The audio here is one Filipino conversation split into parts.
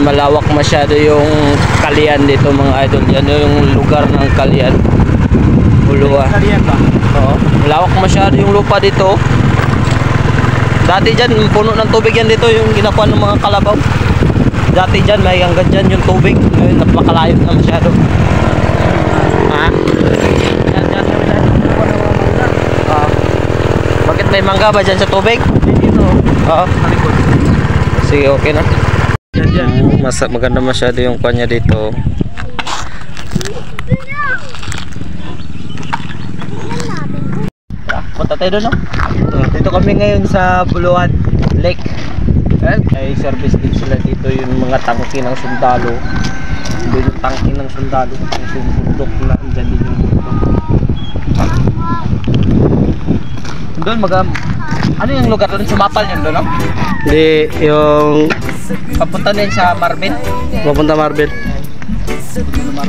malawak masyado yung Kalian dito mga idol. Yan yung lugar ng Kalian, Buluan. Kalian ba? Oo, malawak masyado yung lupa dito. Dati dyan puno ng tubig yan dito, yung ginakuha ng mga kalabaw. Dati dyan may hanggang dyan yung tubig. Ngayon napakalayo na masyado. Ha? Bakit may mangga ba dyan sa tubig? Dito. Oo. Sige, okay na. Maganda masyado yung kanya dito. Punta tayo doon, no? Dito kami ngayon sa Buluan Lake. Ay service din sila dito, yung mga tangke ng sundalo. Doon yung tangke ng sundalo. Yung bundok na, dyan din yung bundok. Doon ano yung lugar doon? Sumapal yan doon, no? Hindi, yung Papunta na yun sa Marbin. papunta Marbin.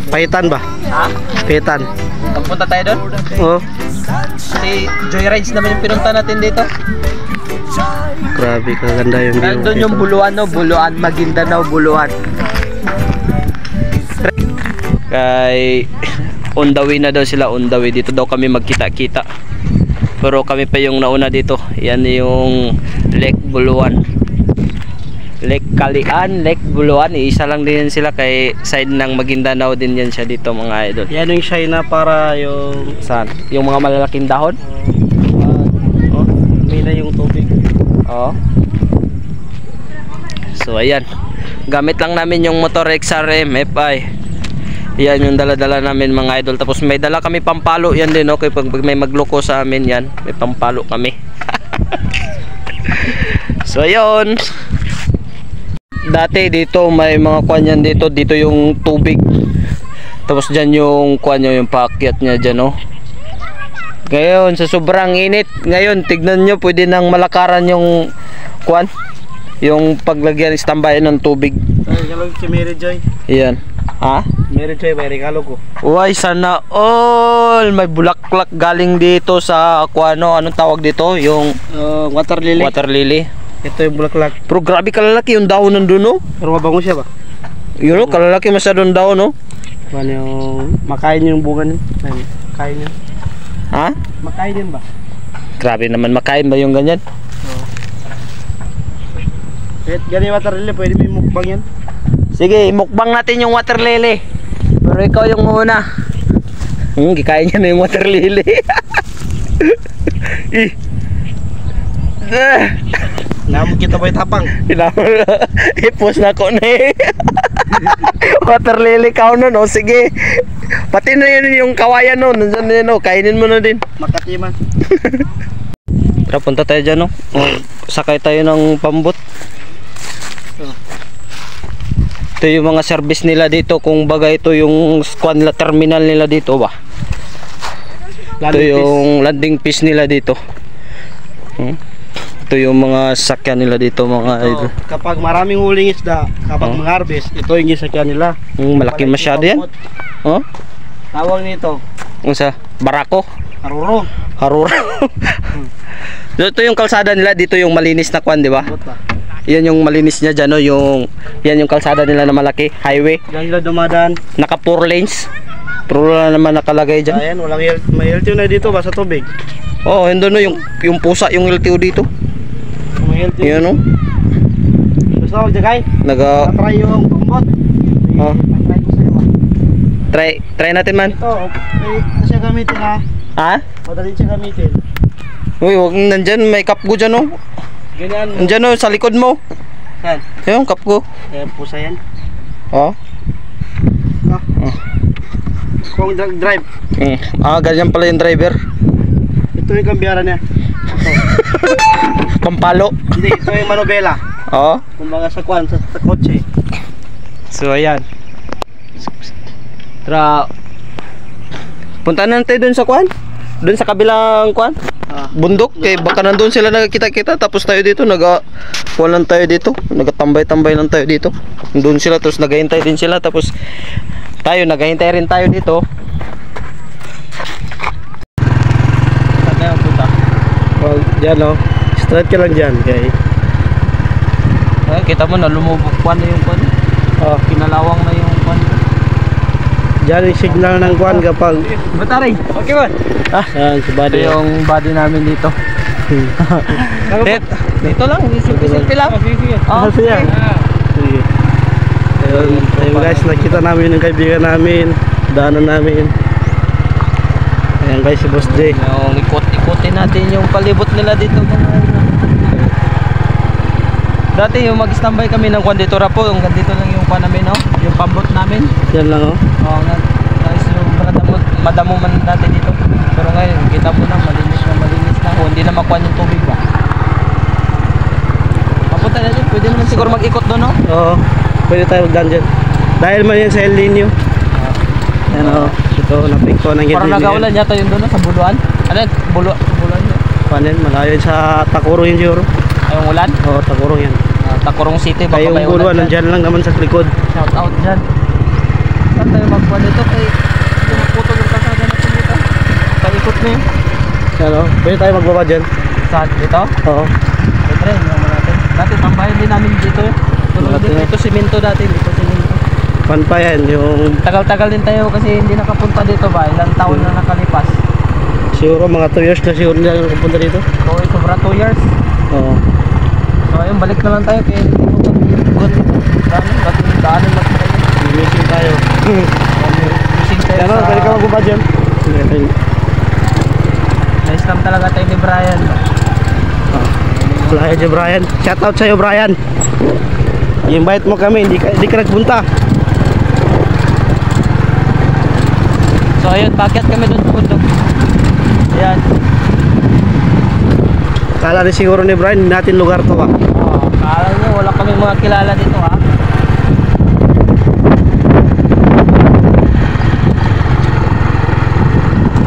Pahitan ba? Ha? Pahitan. Pagpunta tayo doon? Oh, Si Joyrides naman yung pinunta natin dito. grabe kaganda yung view. Doon yung Buluan, no? Buluan, Maguindanao, Buluan. Kay on the way na daw sila, on the way. Dito daw kami magkita-kita. Pero kami pa yung nauna dito. Yan yung Lake Buluan. Lake Kalian, Lake Buluan. Isa lang din sila, kay side ng Maguindanao din yan siya dito mga idol. Yan yung siya na para yung Saan? Yung mga malalaking dahon? oh, may na yung tubig. Oo. So ayan, gamit lang namin yung motor XRM FI. Yan yung dala-dala namin mga idol. Tapos may dala kami pampalo yan din, okay? Pag may magloko sa amin yan, may pampalo kami. So ayun, dati dito may mga kuan yan dito. Dito yung tubig. Tapos dyan yung kuan nyo, yung paakyat nya dyan, no? Ngayon sa sobrang init ngayon, tignan nyo, pwede nang malakaran yung kuan, yung paglagyan, standby ng tubig. Ay, galog si Mary Joy. Yan. Ha? Mary Joy, may regalo ko. Uy, sana all may bulaklak galing dito sa kuano, anong tawag dito? Yung Water lily. water lily. Ito yung bulaklak. Pero grabe kalalaki yung dahon nandun, no? Pero mabango siya ba? Yun, no? Kalalaki masyadong dahon, no? Ano yung makain yung bunga niya? Ayun, kain niya. Ha? Makain yan ba? Grabe naman, makain ba yung ganyan? Oo. Kahit ganyan water lily, pwede may mukbang yan. Sige, mukbang natin yung water lily. Pero ikaw yung muna. Gikain niya na yung water lily. Namog kita ba itapang? I-post na ko na eh. Water lily ka nun, o sige. Pati na yun yung kawayan nun, nandyan na yun, o. Kainin mo na din. Makatiman. Tara, punta tayo dyan, o. Sakay tayo ng pambot. Ito yung mga service nila dito. Kung baga ito yung squad nila, terminal nila dito ba. Ito yung landing piece nila dito. Ito yung mga sakyan nila dito mga idol. Kapag maraming huling isda, kapag mag-harvest, ito yung isakyan nila. Malaki masyado yan. Oh? Tawag nito Unsa? Barako? Haruro. Haruro. Ito yung kalsada nila, dito yung malinis na kwan, di ba? Yan yung malinis niya dyan, no? Yan yung kalsada nila na malaki, highway. Diyan sila dumadaan. Naka 4 lanes. Pero wala naman nakalagay dyan. Ayan, walang may LTO na dito ba sa tubig? Oo, yun doon, no? Yung pusa, yung LTO dito. May LTO. Yan, no? Gusto ko, Jagay? Try yung kumbot. Oh. Try ko sa'yo ba? Try natin man. Ito, okay siya gamitin ha. Ha? Madali siya gamitin. Uy, wag nandyan, may kapgo dyan, no? Ganyan. Nandyan, no? Sa likod mo. Saan? Yung kapgo. Ayan, pusa yan. Oh. Kung drive. Ganyan pala yung driver. Ito yung kambiyaran niya. Pampalo. Hindi, ito yung manobela. Oo. Kumbaga sa kwan, sa kotse. So ayan. Tara. Punta na tayo dun sa kwan. Dun sa kabilang kwan. Bundok. Kaya baka nandun sila nagkita-kita. Tapos tayo dito, kuwan lang tayo dito. Nagatambay-tambay lang tayo dito. Doon sila, tapos naghahintay din sila. Tapos tayo, naghahintay rin tayo dito. Saan tayo punta? Well, dyan o. Straight ka lang dyan, okay? Kita mo na lumubog kwan na yung kwan. Oh, Pinalawang na yung kwan. dyan yung signal ng kuan kapag Batari. Okay ba? yan si Ito Buddy. yung body namin dito. Dito lang, simple lang. Ah, siya. Sige. Ayun guys, nakita namin yung kaibigan namin, daanan namin. Ayan guys, si Boss J. Yung ikot-ikotin natin yung palibot nila dito mga ano. Dati yung mag-standby kami ng kwan dito rapo, yung dito lang yung kwan namin, no? Yung pambot namin. Yan lang oh. Oo, guys, yung madamo man natin dito. Pero ngayon, kita mo na, malinis na. O, hindi na makuha yung tubig ba? Papunta na dyan, pwede naman siguro mag-ikot doon, no? Oo, pwede tayo magdaan dyan. Dahil man yan sa El Nino. Yan oh, ito napikto ng El Nino. Parang nag-aulan yata yung doon, no? Sa Buluan. Ano yun? Buluan yun. Panin, malayo yun sa Takurong yun siguro. Ay, yung ulan? Oo, Takurong yan. Takurong City, baka Kaya may yung Buluan, ulan dyan. nandyan lang naman sa likod. Shout out dyan. Saan tayo magkuha dito? Kay pumuputo yung kasada natin dito. Paikot na yun. Yan oh, pwede tayo magbaba dyan. Saan? Dito? Oo. Siyempre, naman natin. Dati, tambayan din namin dito. Tulong Dati, dito. Ito simento dati. Dito simento. Pan pa yan, yung Tagal-tagal din tayo kasi hindi nakapunta dito ba? Ilang taon na nakalipas. siguro mga 2 years na siguro nila nakapunta dito. So, sobra 2 years. Oo. So, ayun, balik na lang tayo kaya hindi mo mag-gun dito. Daanan mag-try. Missing tayo. Missing tayo Yan oh, pwede ka magbaba dyan. Nice lang talaga tayo ni Brian. Wala dyan Brian. Shout out sa'yo Brian. I-invite mo kami, hindi ka nagpunta. So ayun, packet kami doon sa bundok. Ayan. Kala rin siguro ni Brian, hindi natin lugar to ba? Oh, kala nyo, wala kaming mga kilala dito ha.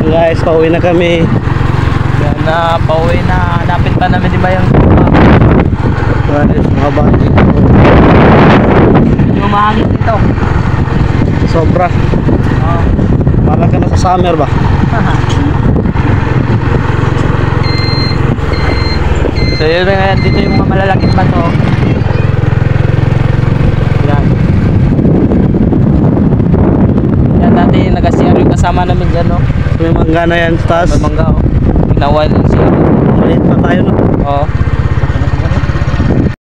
Guys, pauwi na kami. Yan na, pauwi na. Hanapin pa namin di ba yung Guys, mga bati. medyo mahangin dito. Sobra. Oh. Parang ka na sa summer ba? So yun na ngayon, dito yung mga malalaking bato. Yan. Yan dati nag-CR yung kasama namin dyan, no? May mangga na yan sa taas. May mangga, oh. Inawal lang siya. Maliit pa tayo no? Oo.